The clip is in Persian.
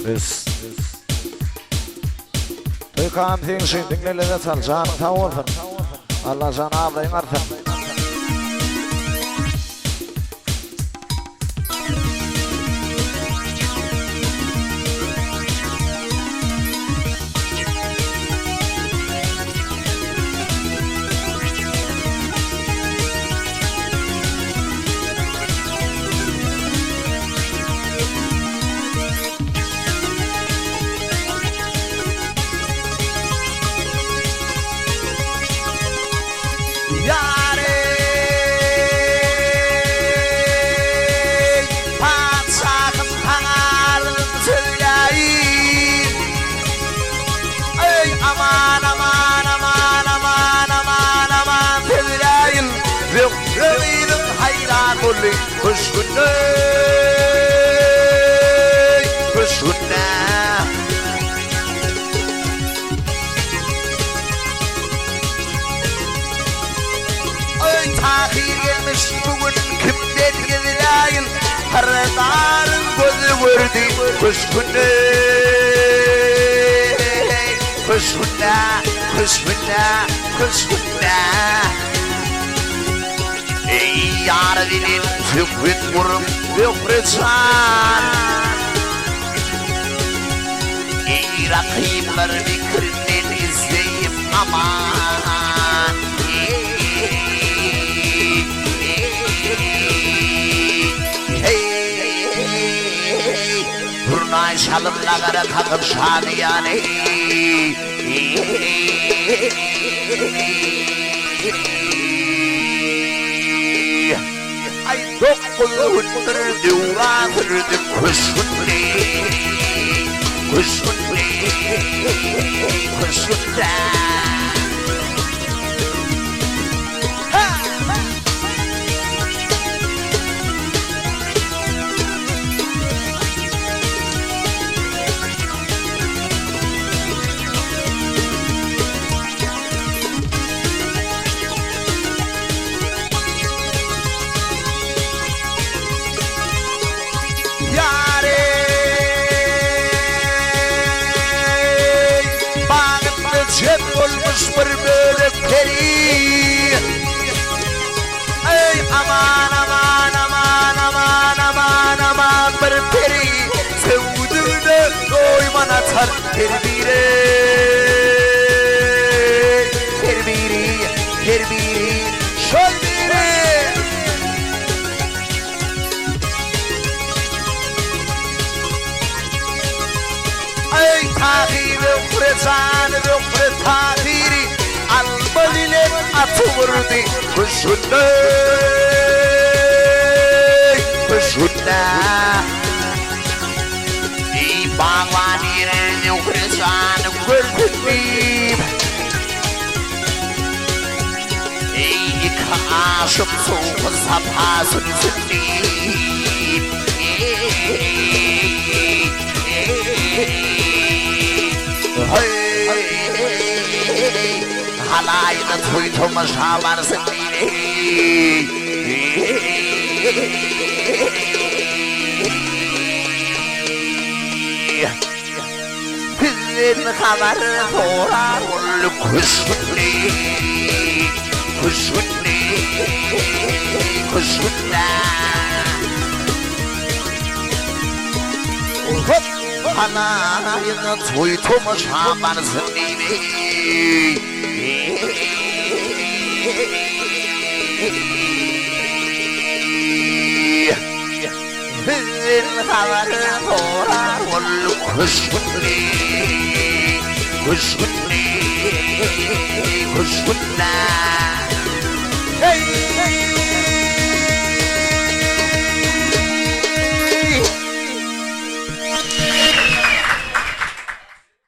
بس توی کام تینشی دنگلی لذت جان تاورفن الله جان عبدی مرفن يعرضين فكرة مرم بفرسان رقيب مرمي كرنين ازاي امان برناي شالم لغرة خطب شادياني دقل ونرد ورافرد كسوني كسوني كسونا أتوردي بشنا بشنا دي باغواني رني وخرسان وقلبي اي كاشم سوق الصبح سنسني حلاينا تويتو مشابر سنيني بزين خبر فورا كل كشوني كشوني كشونا حلاينا تويتو مشابر سنيني الخبر فورا كل كشوني كشوني كشونا